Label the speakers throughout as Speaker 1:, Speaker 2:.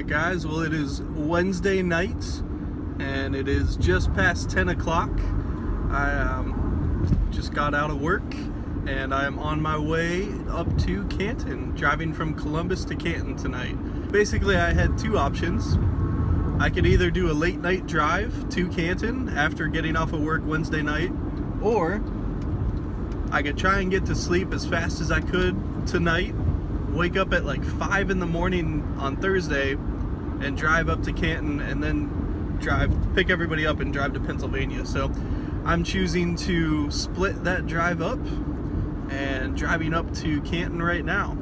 Speaker 1: Alright guys, well it is Wednesday night and it is just past 10 o'clock. I just got out of work and I am on my way up to Canton, driving from Columbus to Canton tonight. Basically I had two options. I could either do a late night drive to Canton after getting off of work Wednesday night, or I could try and get to sleep as fast as I could tonight, wake up at like 5 in the morning on Thursday and drive up to Canton and then pick everybody up and drive to Pennsylvania. So I'm choosing to split that drive up and driving up to Canton right now.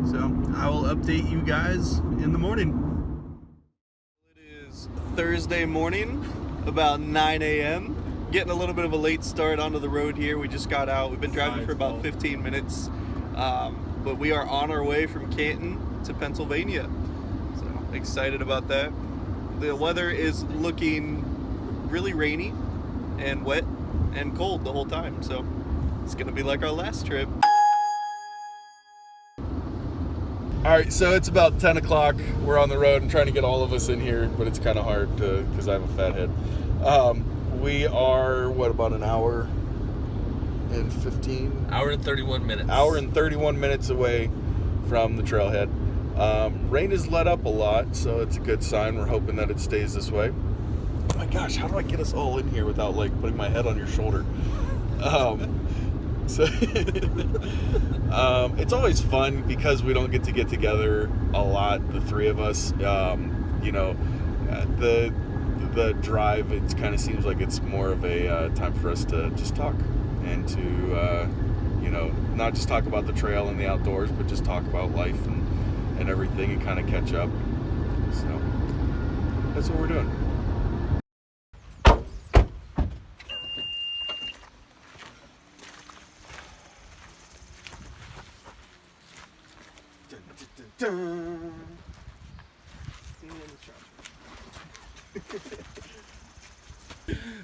Speaker 1: So I will update you guys in the morning. It is Thursday morning, about 9 a.m. Getting a little bit of a late start onto the road here. We just got out. We've been driving for about 15 minutes. But we are on our way from Canton to Pennsylvania. So excited about that. The weather is looking really rainy and wet and cold the whole time. So it's gonna be like our last trip.
Speaker 2: All right, so it's about 10 o'clock. We're on the road. I'm trying to get all of us in here, but it's kind of hard because I have a fat head. We are, about an hour and 15?
Speaker 3: Hour and 31 minutes.
Speaker 2: Hour and 31 minutes away from the trailhead. Rain has let up a lot, so it's a good sign. We're hoping that it stays this way. Oh my gosh, how do I get us all in here without like putting my head on your shoulder? It's always fun because we don't get together a lot, the three of us. The drive, it kind of seems like it's more of a time for us to just talk and to not just talk about the trail and the outdoors, but just talk about life and everything and kind of catch up. So that's what we're doing.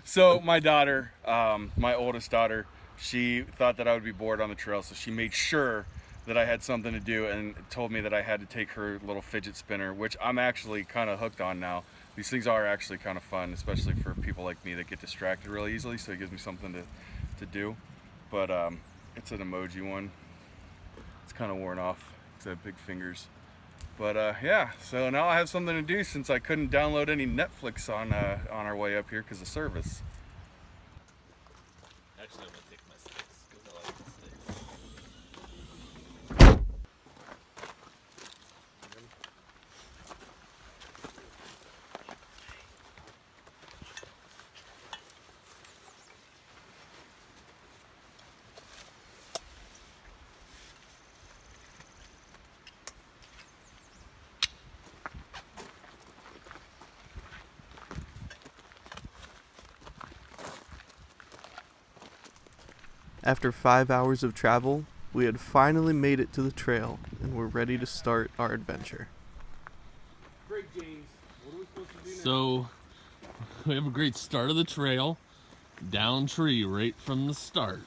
Speaker 2: So my daughter, my oldest daughter, she thought that I would be bored on the trail, so she made sure that I had something to do and told me that I had to take her little fidget spinner, which I'm actually kind of hooked on now. These things are actually kind of fun, especially for people like me that get distracted really easily, so it gives me something to do. But it's an emoji one. It's kind of worn off. It's got big fingers. But yeah, so now I have something to do since I couldn't download any Netflix on our way up here because of service.
Speaker 3: Actually, I'm gonna take my sticks because I like the sticks.
Speaker 1: After 5 hours of travel, we had finally made it to the trail and we're ready to start our adventure.
Speaker 2: Great, James. What are we supposed to do now?
Speaker 3: So, we have a great start of the trail. Down tree right from the start.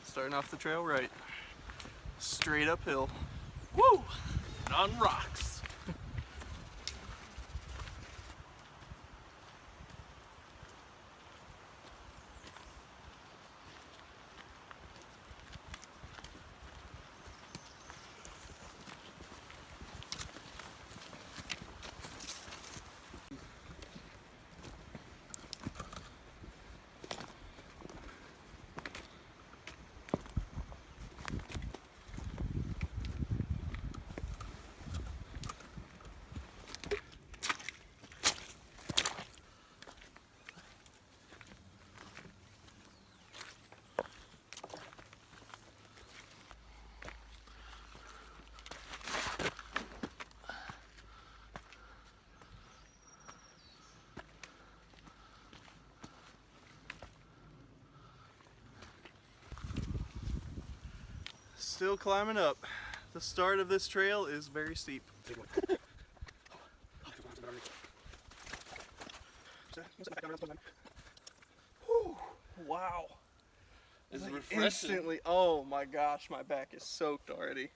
Speaker 1: Starting off the trail right. Straight uphill.
Speaker 3: Woo! And on rocks.
Speaker 1: Still climbing up. The start of this trail is very steep. Whew, wow.
Speaker 3: It's
Speaker 1: Like,
Speaker 3: refreshing.
Speaker 1: instantly. Oh my gosh, my back is soaked already.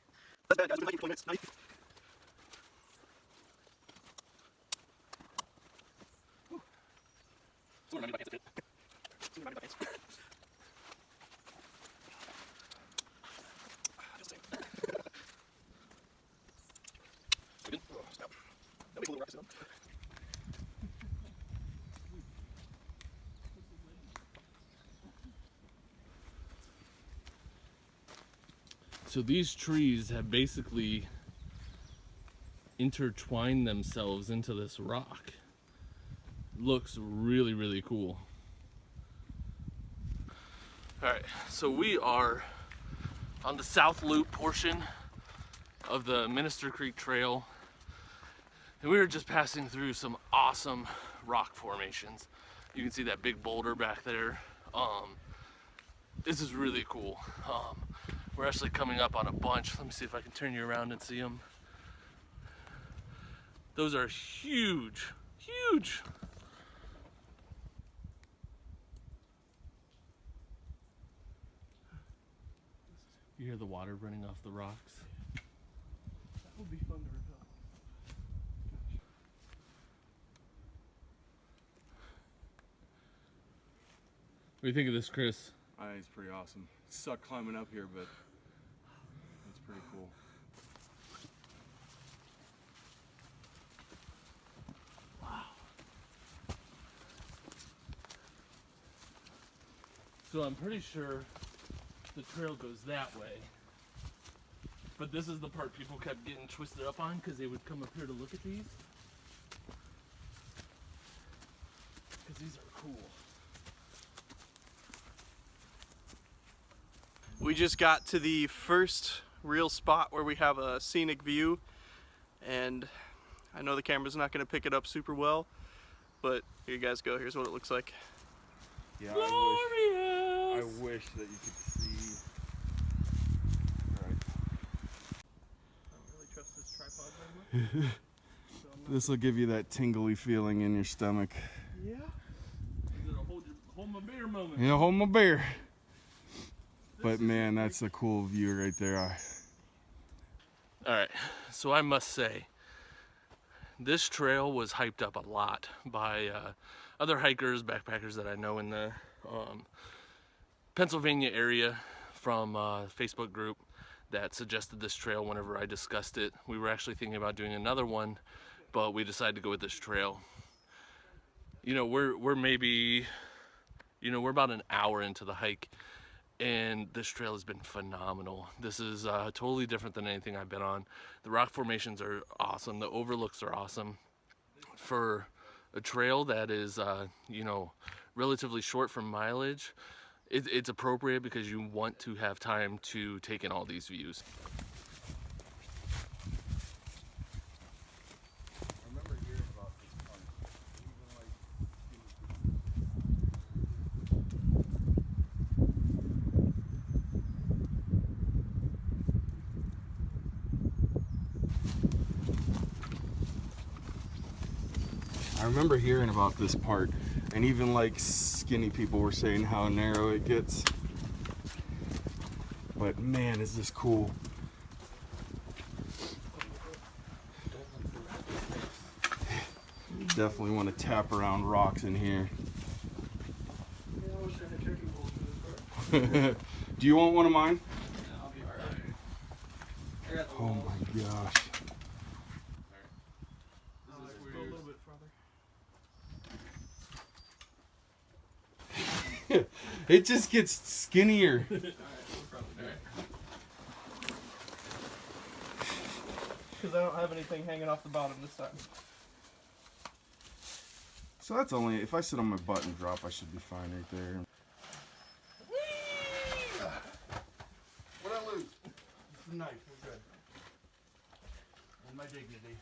Speaker 3: So these trees have basically intertwined themselves into this rock. Looks really, really cool. All right, so we are on the South Loop portion of the Minister Creek Trail, and we were just passing through some awesome rock formations. You can see that big boulder back there. This is really cool. We're actually coming up on a bunch. Let me see if I can turn you around and see them. Those are huge, huge. You hear the water running off the rocks?
Speaker 1: That would be fun to repel.
Speaker 3: What do you think of this, Chris?
Speaker 2: I think it's pretty awesome. Suck climbing up here, but it's pretty cool.
Speaker 3: So I'm pretty sure the trail goes that way. But this is the part people kept getting twisted up on because they would come up here to look at these. Because these are cool.
Speaker 1: We just got to the first real spot where we have a scenic view, and I know the camera's not going to pick it up super well, but here you guys go. Here's what it looks like.
Speaker 2: Yeah,
Speaker 3: Glorious!
Speaker 2: I wish that you could see. All right.
Speaker 1: I don't really trust this tripod very much. So I'm not-
Speaker 2: This will give you that tingly feeling in your stomach.
Speaker 1: Yeah.
Speaker 3: Is it a hold my beer moment?
Speaker 2: Yeah, hold my beer. But man, that's a cool view right there.
Speaker 3: All right, so I must say, this trail was hyped up a lot by other hikers, backpackers that I know in the Pennsylvania area from a Facebook group that suggested this trail whenever I discussed it. We were actually thinking about doing another one, but we decided to go with this trail. You know, we're maybe, you know, we're about an hour into the hike, and this trail has been phenomenal. This is totally different than anything I've been on. The rock formations are awesome. The overlooks are awesome. For a trail that is, you know, relatively short from mileage, it's appropriate because you want to have time to take in all these views.
Speaker 2: I remember hearing about this park. I remember hearing about this part, and even like skinny people were saying how narrow it gets. But man, is this cool. Definitely want to tap around rocks in here.
Speaker 1: Yeah, I wish I had trekking poles for this part.
Speaker 2: Do you want one of mine?
Speaker 1: Yeah, I'll be alright. I got the
Speaker 2: Oh
Speaker 1: walls.
Speaker 2: my gosh.
Speaker 1: I'll go a little bit farther.
Speaker 2: It just gets skinnier.
Speaker 1: Because I don't have anything hanging off the bottom this time.
Speaker 2: So that's only, if I sit on my butt and drop, I should be fine right there. What'd I lose?
Speaker 1: It's a knife, we're good. And my dignity.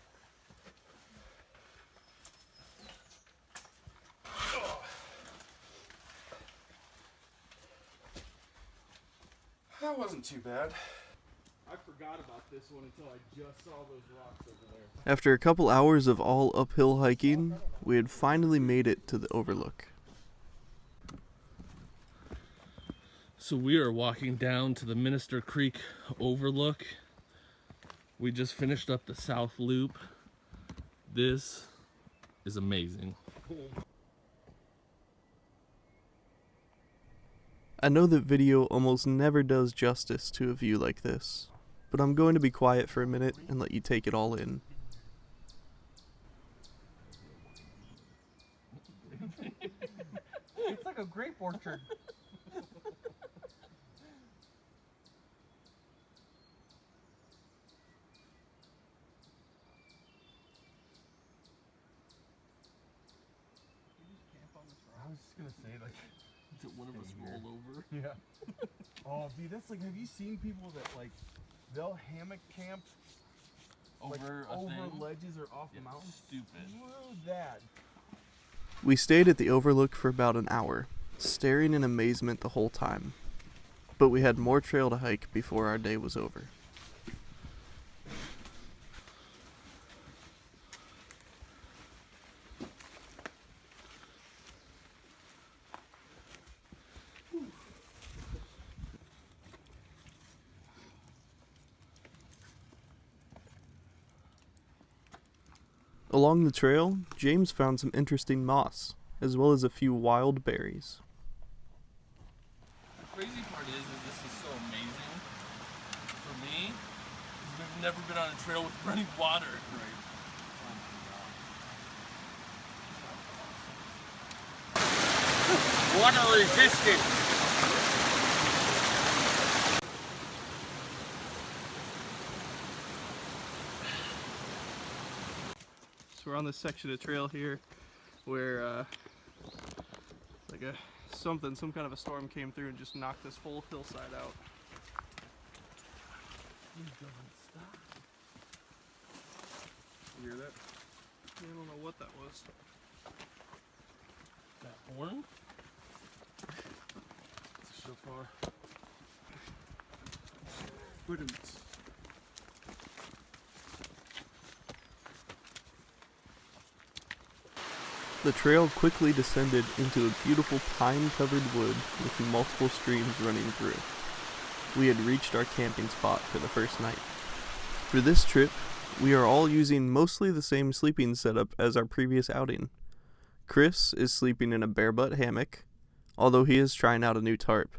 Speaker 2: That wasn't too bad.
Speaker 3: I forgot about this one until I just saw those rocks over there.
Speaker 1: After a couple hours of all uphill hiking, we had finally made it to the overlook.
Speaker 3: So we are walking down to the Minister Creek overlook. We just finished up the South Loop. This is amazing.
Speaker 1: I know that video almost never does justice to a view like this, but I'm going to be quiet for a minute and let you take it all in.
Speaker 4: It's like a grape orchard. I was just gonna say, like,
Speaker 3: Did one of us roll over?
Speaker 4: yeah. Oh, dude, that's like, have you seen people that, like, they'll hammock camp like, over ledges or off the mountain?
Speaker 3: Stupid.
Speaker 4: Screw that.
Speaker 1: We stayed at the overlook for about an hour, staring in amazement the whole time. But we had more trail to hike before our day was over. Along the trail, James found some interesting moss, as well as a few wild berries.
Speaker 3: The crazy part is this is so amazing for me, because we've never been on a trail with running water.
Speaker 2: Water resistant.
Speaker 1: So we're on this section of trail here where some kind of a storm came through and just knocked this whole hillside out.
Speaker 2: You hear that?
Speaker 1: I don't know what that was.
Speaker 3: That horn?
Speaker 2: It's a shofar.
Speaker 1: Rudiments. The trail quickly descended into a beautiful pine-covered wood with multiple streams running through. We had reached our camping spot for the first night. For this trip, we are all using mostly the same sleeping setup as our previous outing. Chris is sleeping in a bare-butt hammock, although he is trying out a new tarp.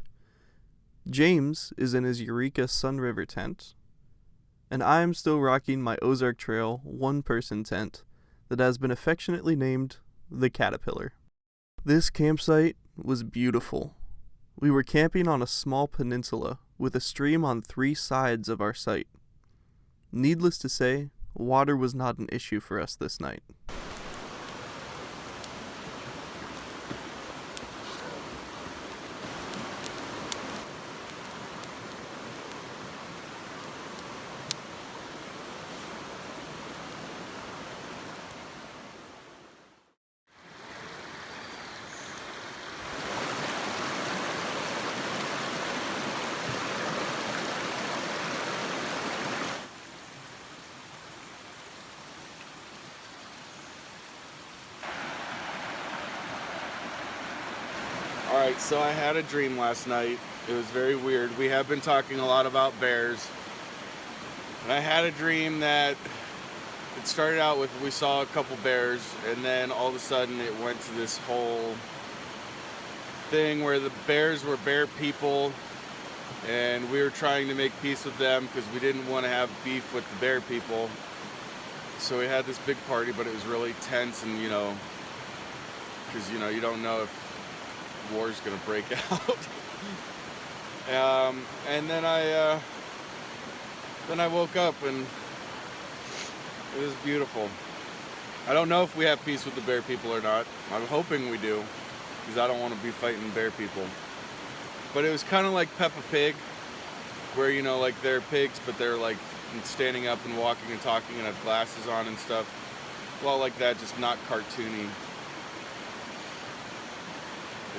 Speaker 1: James is in his Eureka Sun River tent, and I am still rocking my Ozark Trail one-person tent that has been affectionately named the Caterpillar. This campsite was beautiful. We were camping on a small peninsula with a stream on 3 sides of our site. Needless to say, water was not an issue for us this night.
Speaker 2: Alright, so I had a dream last night. It was very weird. We have been talking a lot about bears. And I had a dream that it started out with we saw a couple bears, and then all of a sudden it went to this whole thing where the bears were bear people, and we were trying to make peace with them because we didn't want to have beef with the bear people. So we had this big party, but it was really tense, and because you don't know if war's gonna break out. And then I woke up and it was beautiful. I don't know if we have peace with the bear people or not. I'm hoping we do, because I don't want to be fighting bear people. But it was kind of like Peppa Pig, where like they're pigs, but they're like standing up and walking and talking and have glasses on and stuff. Well, like that, just not cartoony.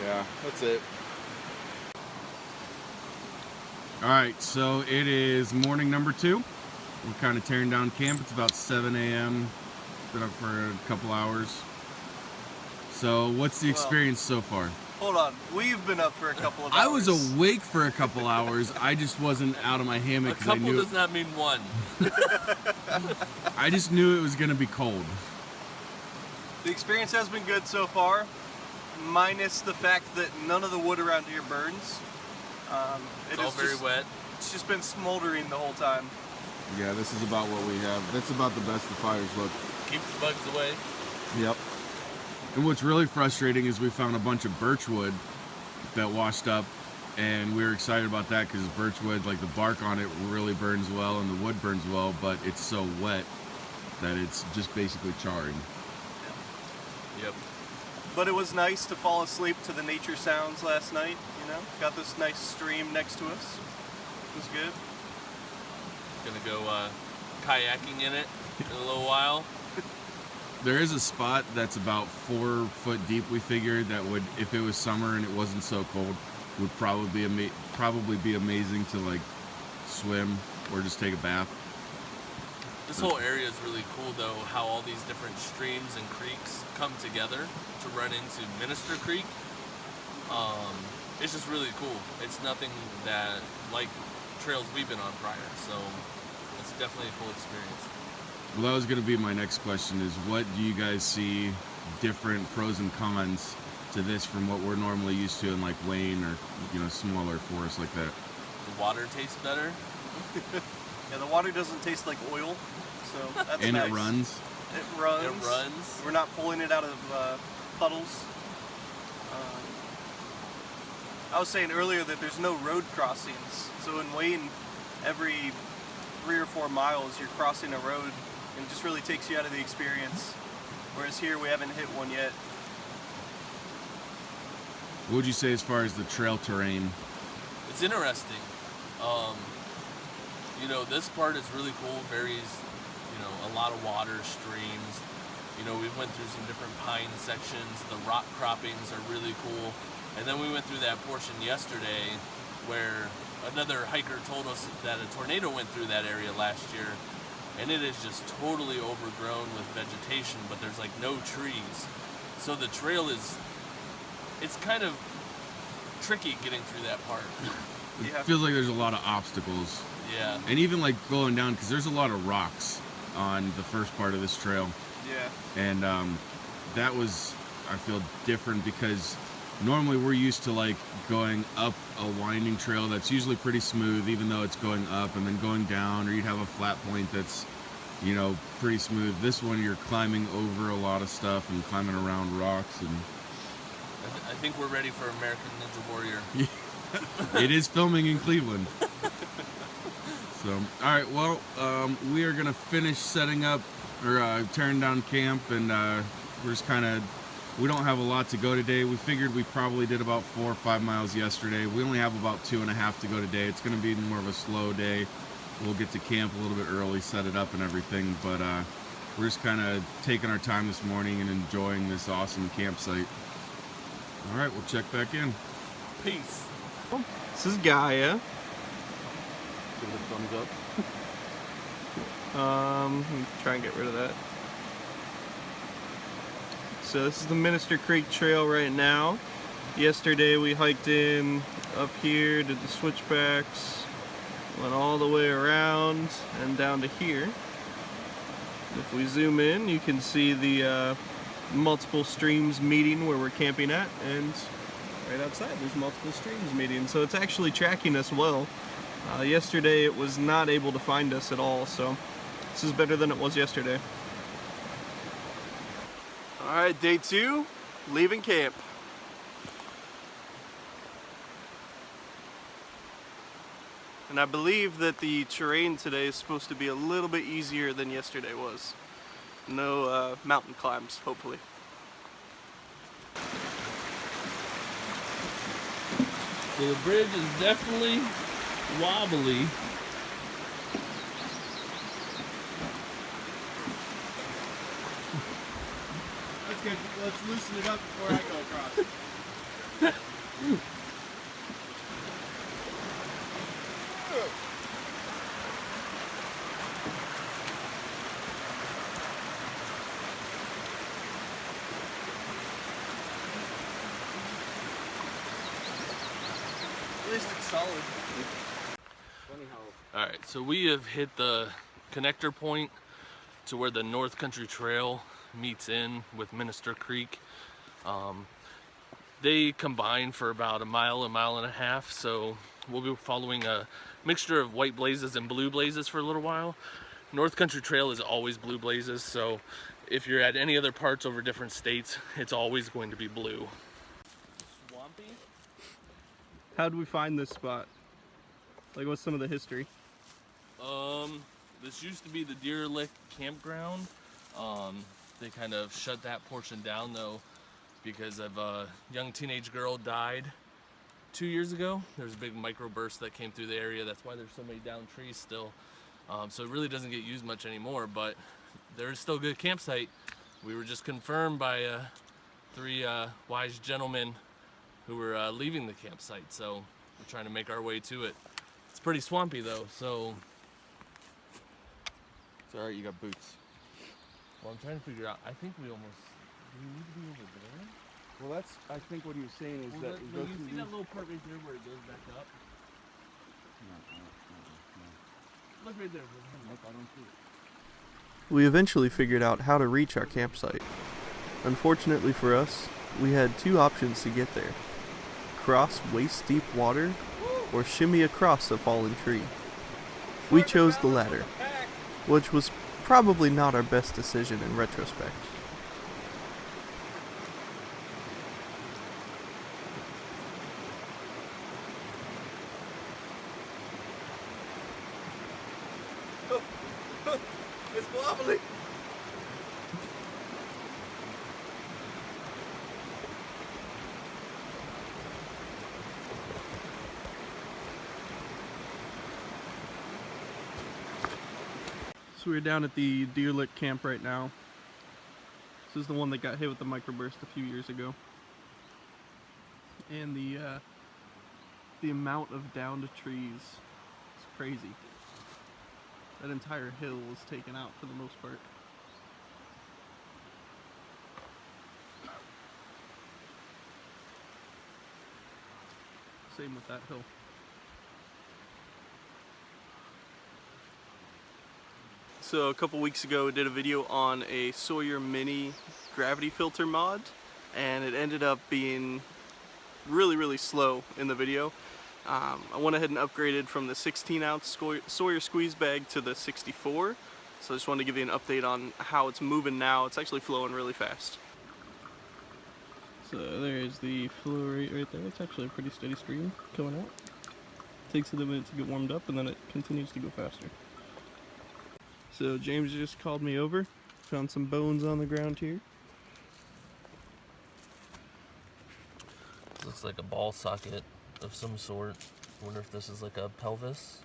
Speaker 2: Yeah, that's it. Alright, so it is morning number 2. We're kind of tearing down camp. It's about 7 a.m. Been up for a couple hours. So what's the experience so far?
Speaker 1: Hold on. We've been up for a couple of hours.
Speaker 2: I was awake for a couple hours. I just wasn't out of my hammock
Speaker 3: A
Speaker 2: because I
Speaker 3: couple
Speaker 2: knew
Speaker 3: does not mean one.
Speaker 2: I just knew it was gonna be cold.
Speaker 1: The experience has been good so far, minus the fact that none of the wood around here burns.
Speaker 3: It's all very wet.
Speaker 1: It's just been smoldering the whole time.
Speaker 2: Yeah, this is about what we have. That's about the best the fires look.
Speaker 3: Keeps the bugs away.
Speaker 2: Yep. And what's really frustrating is we found a bunch of birchwood that washed up, and we were excited about that because birchwood, like the bark on it really burns well and the wood burns well, but it's so wet that it's just basically charring.
Speaker 3: Yep.
Speaker 1: But it was nice to fall asleep to the nature sounds last night, you know? Got this nice stream next to us. It was good.
Speaker 3: Gonna go kayaking in it in a little while.
Speaker 2: There is a spot that's about 4 foot deep, we figured, that would, if it was summer and it wasn't so cold, would probably be amazing to like swim or just take a bath.
Speaker 3: This whole area is really cool though, how all these different streams and creeks come together to run into Minister Creek. It's just really cool. It's nothing that like trails we've been on prior, so it's definitely a cool experience.
Speaker 2: Well, that was going to be my next question, is what do you guys see different pros and cons to this from what we're normally used to in like Wayne or, you know, smaller forests like that?
Speaker 3: The water tastes better.
Speaker 1: Yeah, the water doesn't taste like oil, so that's
Speaker 2: And
Speaker 1: nice.
Speaker 2: it runs.
Speaker 1: It runs.
Speaker 3: It runs.
Speaker 1: We're not pulling it out of puddles. I was saying earlier that there's no road crossings. So in Wayne, every 3 or 4 miles, you're crossing a road, and it just really takes you out of the experience. Whereas here, we haven't hit one yet.
Speaker 2: What would you say as far as the trail terrain?
Speaker 3: It's interesting. You know, this part is really cool. Varies, you know, a lot of water, streams. You know, we went through some different pine sections. The rock croppings are really cool. And then we went through that portion yesterday where another hiker told us that a tornado went through that area last year, and it is just totally overgrown with vegetation, but there's like no trees. So the trail it's kind of tricky getting through that part.
Speaker 2: It
Speaker 1: Yeah.
Speaker 2: feels like there's a lot of obstacles.
Speaker 3: Yeah.
Speaker 2: And even like going down, because there's a lot of rocks on the first part of this trail.
Speaker 1: Yeah.
Speaker 2: And that was, I feel, different because normally we're used to like going up a winding trail that's usually pretty smooth, even though it's going up, and then going down, or you'd have a flat point that's, you know, pretty smooth. This one you're climbing over a lot of stuff and climbing around rocks, and
Speaker 3: I think we're ready for American Ninja Warrior.
Speaker 2: it is filming in Cleveland. So, all right, well, we are gonna finish setting up or tearing down camp, and we're just kind of, we don't have a lot to go today. We figured we probably did about 4 or 5 miles yesterday. We only have about 2.5 to go today. It's going to be more of a slow day. We'll get to camp a little bit early, set it up and everything, but we're just kind of taking our time this morning and enjoying this awesome campsite. All right, we'll check back in.
Speaker 3: Peace.
Speaker 1: This is Gaia.
Speaker 2: Give it a thumbs up.
Speaker 1: Let me try and get rid of that. So this is the Minister Creek Trail right now. Yesterday we hiked in up here, did the switchbacks, went all the way around and down to here. If we zoom in, you can see the multiple streams meeting where we're camping at, and right outside there's multiple streams meeting. So it's actually tracking us well. Yesterday it was not able to find us at all, so this is better than it was yesterday. Alright, day 2, leaving camp. And I believe that the terrain today is supposed to be a little bit easier than yesterday was. No mountain climbs, hopefully.
Speaker 3: So the bridge is definitely wobbly.
Speaker 4: That's good. Let's loosen it up before I go across.
Speaker 1: tasted solid.
Speaker 3: Alright, so we have hit the connector point to where the North Country Trail meets in with Minister Creek. They combine for about a mile and a half, so we'll be following a mixture of white blazes and blue blazes for a little while. North Country Trail is always blue blazes, so if you're at any other parts over different states, it's always going to be blue. Swampy?
Speaker 1: How'd we find this spot? Like, what's some of the history?
Speaker 3: This used to be the Deer Lick campground. They kind of shut that portion down though because of a young teenage girl died 2 years ago. There's a big microburst that came through the area. That's why there's so many downed trees still. So it really doesn't get used much anymore, but there is still a good campsite. We were just confirmed by three wise gentlemen who were leaving the campsite, so we're trying to make our way to it. It's pretty swampy though, so
Speaker 2: It's alright, you got boots.
Speaker 3: well, I'm trying to figure out. I think we almost. Do we need to be over there?
Speaker 4: Well, that's, I think what he was saying is that it goes
Speaker 3: you
Speaker 4: through
Speaker 3: see
Speaker 4: these-
Speaker 3: that little part right there where it goes back up? Look right there.
Speaker 4: Nope, I don't see it.
Speaker 1: We eventually figured out how to reach our campsite. Unfortunately for us, we had two options to get there. Cross waist-deep water, or shimmy across a fallen tree. We chose the latter, which was probably not our best decision in retrospect.
Speaker 4: It's wobbly.
Speaker 1: So we're down at the Deer Lick camp right now. This is the one that got hit with the microburst a few years ago. And the amount of downed trees is crazy. That entire hill was taken out for the most part. Same with that hill. So a couple weeks ago I did a video on a Sawyer Mini gravity filter mod, and it ended up being really slow in the video. I went ahead and upgraded from the 16-ounce Sawyer squeeze bag to the 64, so I just wanted to give you an update on how it's moving now. It's actually flowing really fast. So there's the flow rate right there. It's actually a pretty steady stream coming out. Takes it a minute to get warmed up, and then it continues to go faster. So James just called me over, found some bones on the ground here.
Speaker 3: This looks like a ball socket of some sort. I wonder if this is like a pelvis.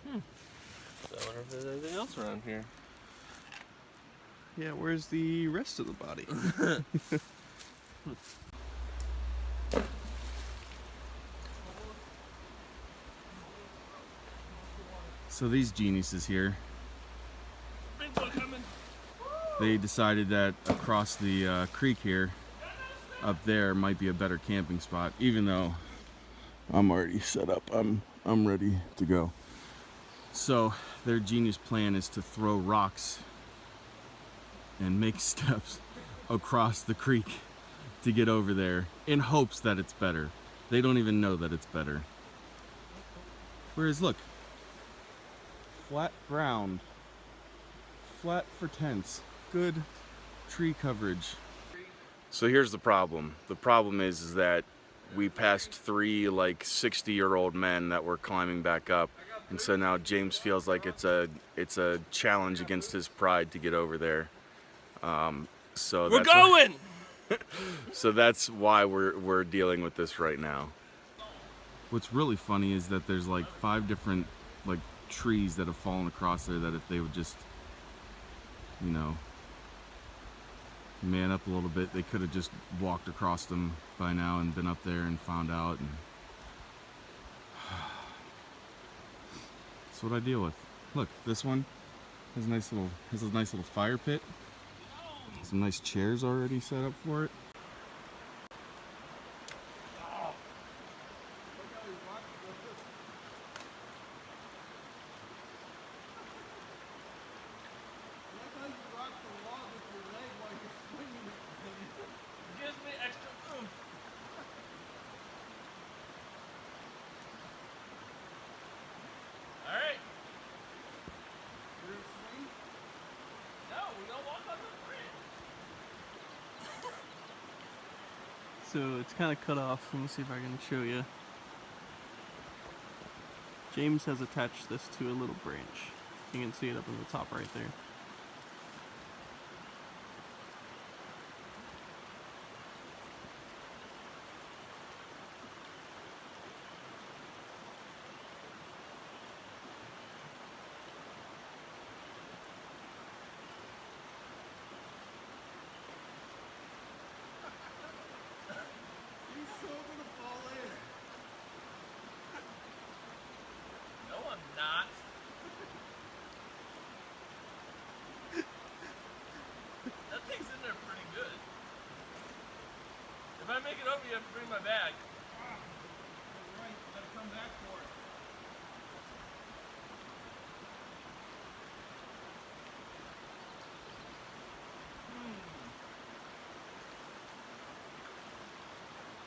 Speaker 3: So I wonder if there's anything else around here.
Speaker 1: Yeah, where's the rest of the body?
Speaker 2: So these geniuses here, they decided that across the creek here, up there might be a better camping spot, even though I'm already set up. I'm ready to go. So their genius plan is to throw rocks and make steps across the creek to get over there in hopes that it's better. They don't even know that it's better. Whereas look, flat ground, flat for tents, good tree coverage. So here's the problem. The problem is that we passed three like 60-year-old men that were climbing back up, and so now James feels like it's a challenge against his pride to get over there. So
Speaker 3: We're going!
Speaker 2: So that's why we're dealing with this right now. What's really funny is that there's like 5 different like trees that have fallen across there that if they would just, you know, man up a little bit, they could have just walked across them by now and been up there and found out. And that's what I deal with. Look, this one, Has a nice little fire pit. Some nice chairs already set up for it.
Speaker 3: Gives me extra oomph. All right. No, we don't walk on the bridge.
Speaker 1: So it's kind of cut off. Let me see if I can show you. James has attached this to a little branch. You can see it up in the top right there.
Speaker 3: No, I'm not. That thing's in there pretty good. If I make it over, you have to bring my bag.
Speaker 4: Right, you gotta come back for it.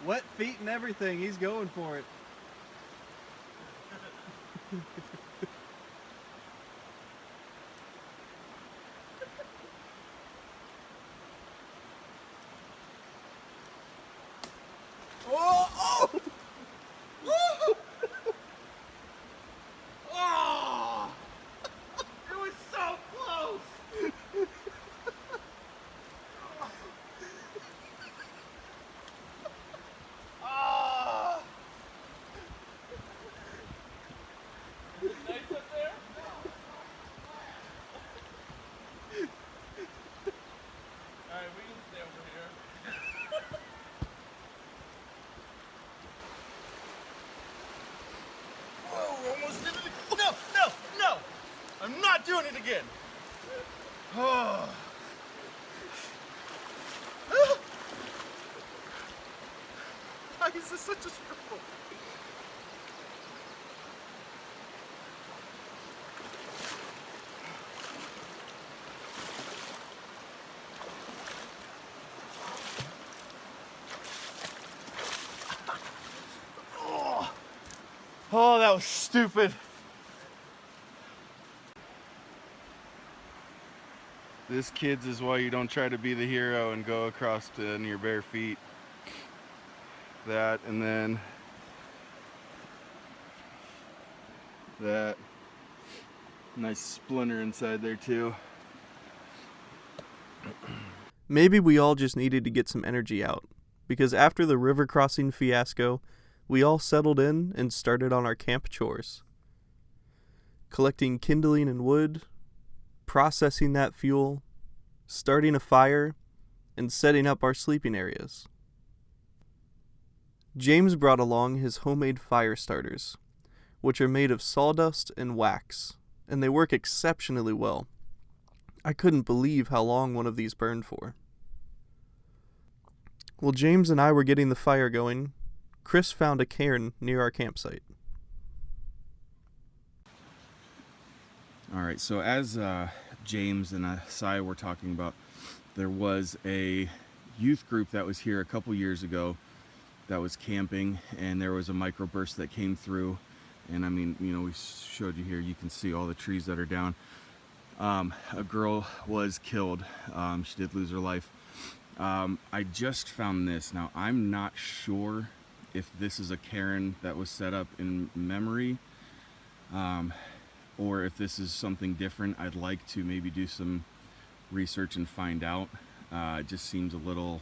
Speaker 1: Wet feet and everything. He's going for it. Oh! Oh! Oh! Oh! It was so close! Oh!
Speaker 3: Nice up there? Alright, we can stay over here.
Speaker 4: Whoa, almost did it. No, no, no! I'm not doing it again. Oh. Why is this such a struggle? Oh, that was stupid.
Speaker 2: This, kids, is why you don't try to be the hero and go across in your bare feet. That, and then that nice splinter inside there too.
Speaker 1: Maybe we all just needed to get some energy out, because after the river crossing fiasco, we all settled in and started on our camp chores. Collecting kindling and wood, processing that fuel, starting a fire, and setting up our sleeping areas. James brought along his homemade fire starters, which are made of sawdust and wax, and they work exceptionally well. I couldn't believe how long one of these burned for. While James and I were getting the fire going, Chris found a cairn near our campsite.
Speaker 2: All right, so as James and Sai were talking about, there was a youth group that was here a couple years ago that was camping, and there was a microburst that came through. And I mean, you know, we showed you here, you can see all the trees that are down. A girl was killed. She did lose her life. I just found this. Now, I'm not sure if this is a cairn that was set up in memory, or if this is something different. I'd like to maybe do some research and find out. It just seems a little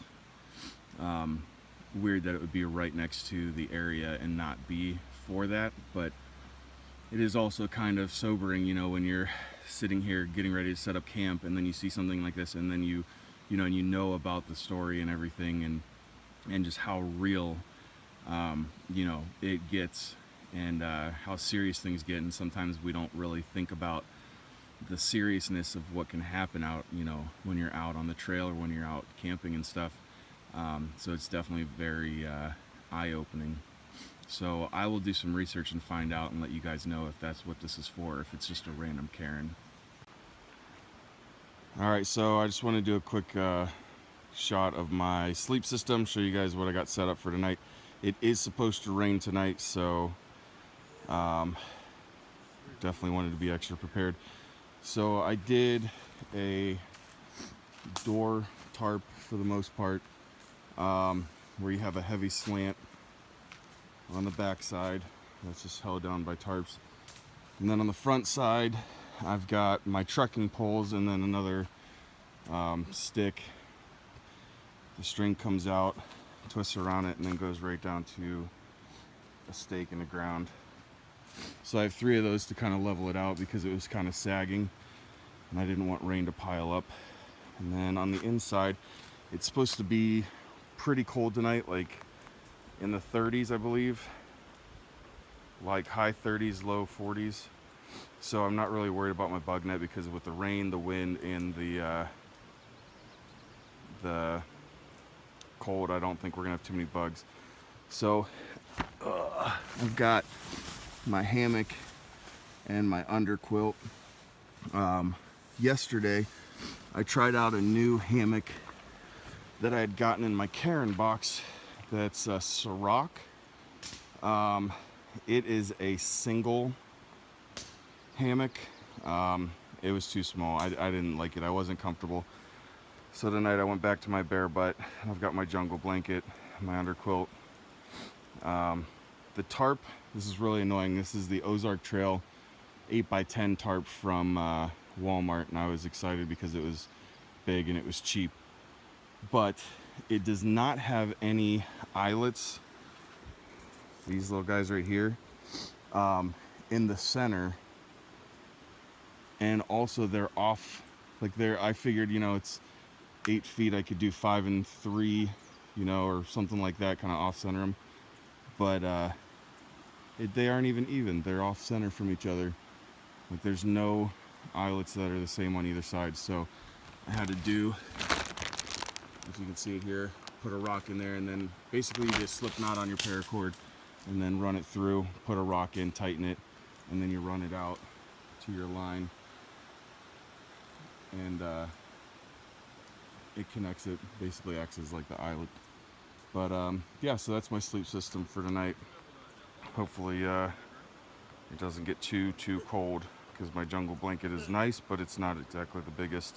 Speaker 2: weird that it would be right next to the area and not be for that, but it is also kind of sobering, you know, when you're sitting here getting ready to set up camp and then you see something like this, and then you know about the story and everything, and just how real you know, it gets, and how serious things get. And sometimes we don't really think about, the seriousness of what can happen out, you know, when you're out on the trail or when you're out camping and stuff. So it's definitely very eye-opening. So I will do some research and find out and let you guys know if that's what this is for, if it's just a random Karen. Alright, so I just want to do a quick shot of my sleep system, show you guys what I got set up for tonight. It is supposed to rain tonight, so definitely wanted to be extra prepared. So I did a door tarp for the most part, where you have a heavy slant on the back side that's just held down by tarps, and then on the front side I've got my trekking poles and then another stick. The string comes out, twists around it, and then goes right down to a stake in the ground. So I have 3 of those to kind of level it out because it was kind of sagging and I didn't want rain to pile up. And then on the inside, it's supposed to be pretty cold tonight, like in the 30s, I believe, like high 30s, low 40s. So I'm not really worried about my bug net because with the rain, the wind, and the cold, I don't think we're gonna have too many bugs. So I've got my hammock and my under quilt. Yesterday I tried out a new hammock that I had gotten in my Karen box. That's a Ciroc. It is a single hammock. It was too small. I didn't like it. I wasn't comfortable. So tonight I went back to my bare butt. I've got my jungle blanket, my under quilt. The tarp, this is really annoying. This is the Ozark Trail 8x10 tarp from Walmart, and I was excited because it was big and it was cheap. But it does not have any eyelets, these little guys right here, in the center. And also they're off, like I figured, you know, it's 8 feet, I could do 5 and 3, you know, or something like that, kind of off center them. But they aren't even. They're off center from each other. Like there's no eyelets that are the same on either side. So I had to do, if you can see it here, put a rock in there, and then basically you just slip knot on your paracord and then run it through, put a rock in, tighten it, and then you run it out to your line, and it connects it, basically acts as like the eyelet. But yeah, so that's my sleep system for tonight. Hopefully it doesn't get too cold, because my jungle blanket is nice, but it's not exactly the biggest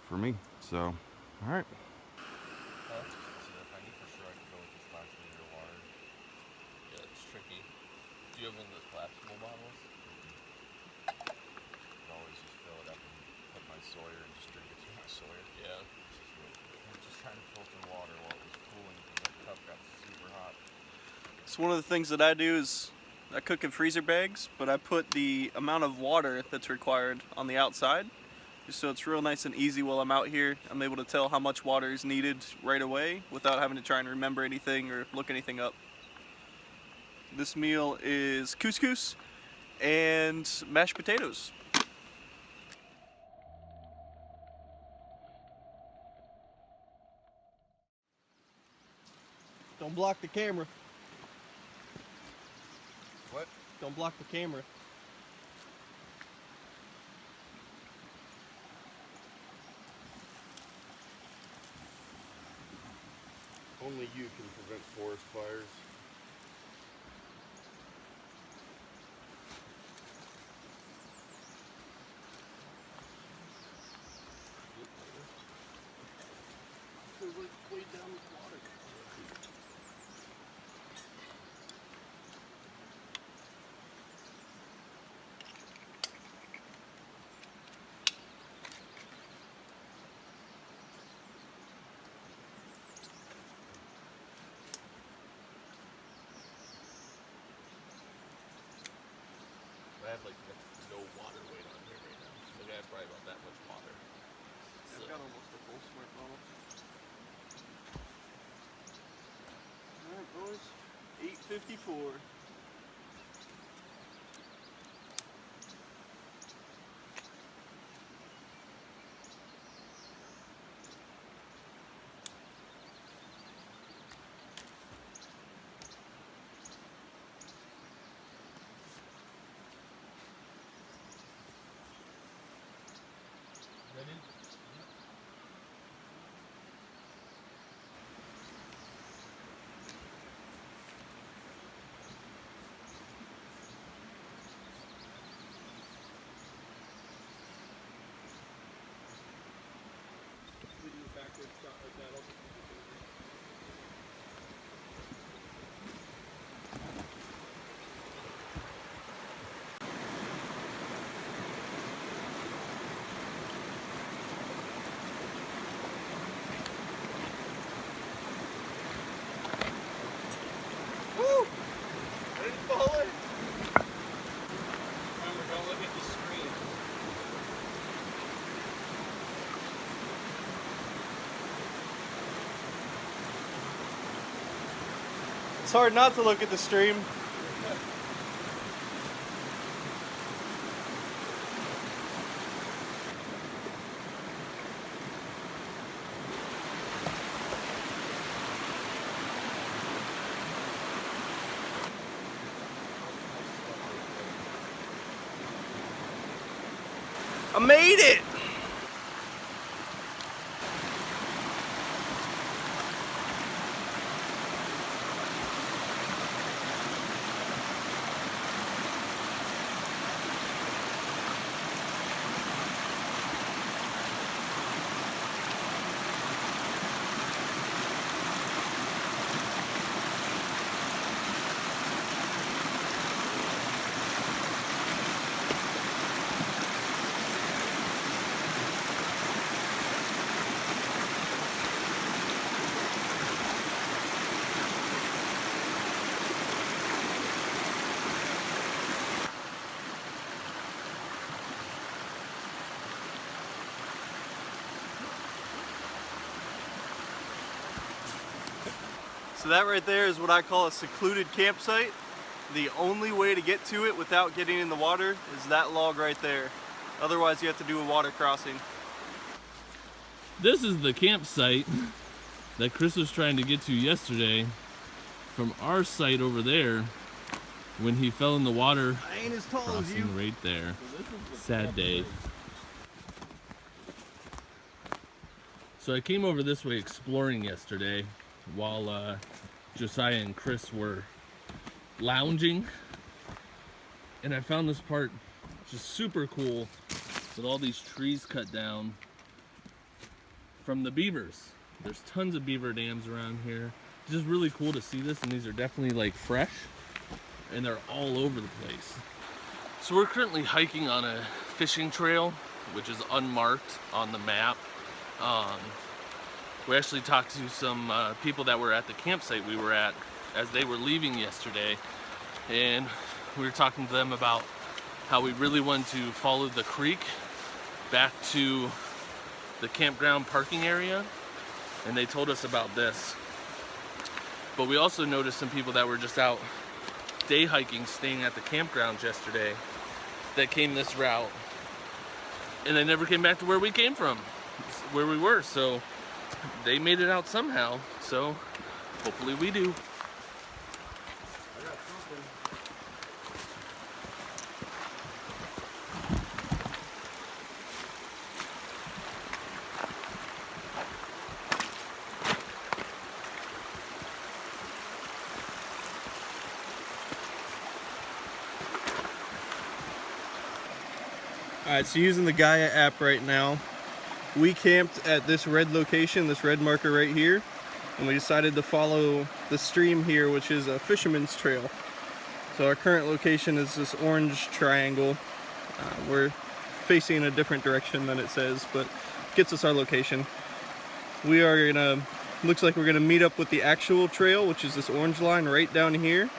Speaker 2: for me. So, all right.
Speaker 3: Yeah, it's tricky. Do you have one of those collapsible bottles?
Speaker 2: I always just fill it up and put my Sawyer and just drink it through my Sawyer.
Speaker 3: Yeah.
Speaker 2: I'm just trying to filter water while it was cooling because the cup got super hot.
Speaker 1: So one of the things that I do is I cook in freezer bags, but I put the amount of water that's required on the outside, just so it's real nice and easy while I'm out here. I'm able to tell how much water is needed right away without having to try and remember anything or look anything up. This meal is couscous and mashed potatoes. Don't block the camera.
Speaker 2: What?
Speaker 1: Don't block the camera.
Speaker 2: Only you can prevent forest fires.
Speaker 1: Way down with water.
Speaker 3: I have like no water weight on here right now. Like I have probably about that much water.
Speaker 1: I've got almost a full smart bottle. Alright boys, 8:54. It's hard not to look at the stream. I made it! So that right there is what I call a secluded campsite. The only way to get to it without getting in the water is that log right there. Otherwise you have to do a water crossing.
Speaker 3: This is the campsite that Chris was trying to get to yesterday from our site over there when he fell in the water.
Speaker 1: I ain't as tall as you.
Speaker 3: Crossing right there. Sad day. So I came over this way exploring yesterday while Josiah and Chris were lounging, and I found this part just super cool with all these trees cut down from the beavers. There's tons of beaver dams around here. It's just really cool to see this, and these are definitely like fresh, and they're all over the place. So we're currently hiking on a fishing trail, which is unmarked on the map. We actually talked to some people that were at the campsite we were at as they were leaving yesterday, and we were talking to them about how we really wanted to follow the creek back to the campground parking area, and they told us about this. But we also noticed some people that were just out day hiking, staying at the campgrounds yesterday, that came this route, and they never came back to where we came from, where we were. So they made it out somehow, so hopefully we do.
Speaker 4: I got something.
Speaker 1: Alright, so using the Gaia app right now, we camped at this red location, this red marker right here, and we decided to follow the stream here, which is a fisherman's trail. So our current location is this orange triangle. We're facing a different direction than it says, but gets us our location. We are gonna, looks like we're gonna meet up with the actual trail, which is this orange line right down here.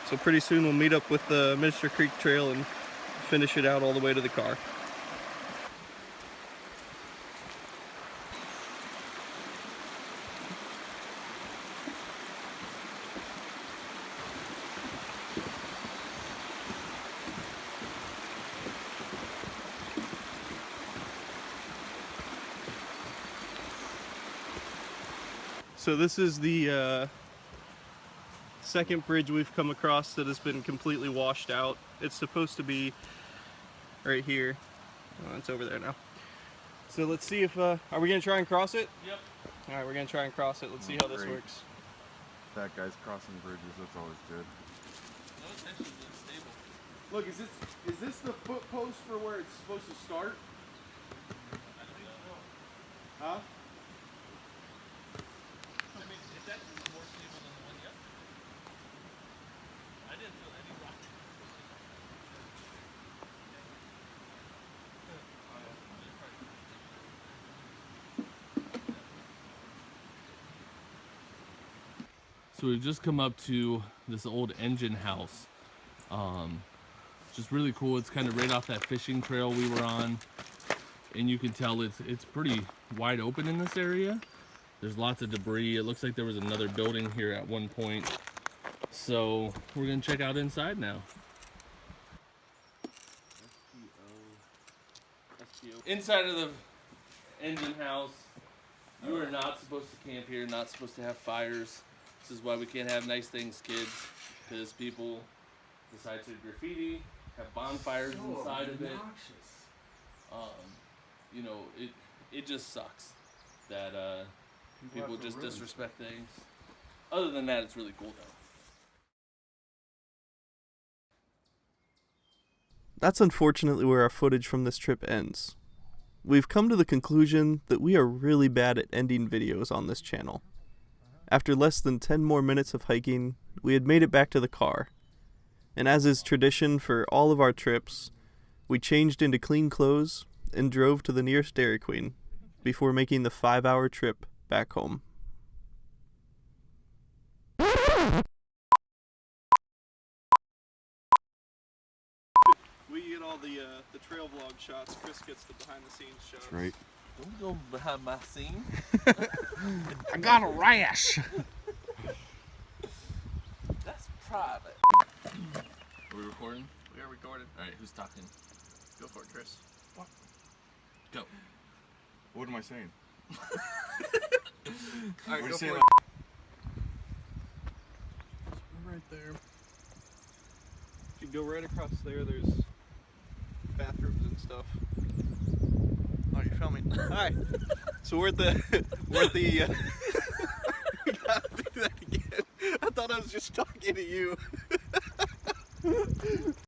Speaker 1: So pretty soon we'll meet up with the Minister Creek Trail and finish it out all the way to the car. So this is the second bridge we've come across that has been completely washed out. It's supposed to be right here. Oh, it's over there now. So let's see if, are we gonna try and cross it?
Speaker 3: Yep.
Speaker 1: All right, we're gonna try and cross it. Let's see how this
Speaker 2: Great.
Speaker 1: works.
Speaker 2: Fat guys crossing bridges, that's always good.
Speaker 3: No attention to the stable.
Speaker 4: Look, is this the foot post for where it's supposed to start?
Speaker 3: I don't know.
Speaker 4: Huh?
Speaker 3: I mean, it's actually more stable than the one yesterday. I didn't feel any rock. So we've just come up to this old engine house. Just really cool. It's kind of right off that fishing trail we were on, and you can tell it's pretty wide open in this area. There's lots of debris. It looks like there was another building here at one point. So we're gonna check out inside now. Inside of the engine house, you are not supposed to camp here, not supposed to have fires. This is why we can't have nice things, kids, because people decide to graffiti, have bonfires inside of it. You know, it just sucks that people just disrespect things. Other than that, it's really cool though.
Speaker 1: That's unfortunately where our footage from this trip ends. We've come to the conclusion that we are really bad at ending videos on this channel. After less than 10 more minutes of hiking, we had made it back to the car. And as is tradition for all of our trips, we changed into clean clothes and drove to the nearest Dairy Queen before making the 5-hour trip back home. We get all the trail vlog shots. Chris gets the behind the scenes shots.
Speaker 2: Right.
Speaker 3: Don't go behind my scene.
Speaker 2: I got a rash.
Speaker 3: That's private. Are we recording?
Speaker 1: We are recording.
Speaker 3: Alright, who's talking?
Speaker 1: Go for it, Chris.
Speaker 3: Go.
Speaker 2: What am I saying?
Speaker 1: Alright,
Speaker 2: What
Speaker 1: go
Speaker 2: are you
Speaker 1: for
Speaker 2: saying?
Speaker 1: it. Right there. If you go right across there, there's bathrooms and stuff. Oh, you're filming. Hi. So we're at the we gotta do that again. I thought I was just talking to you.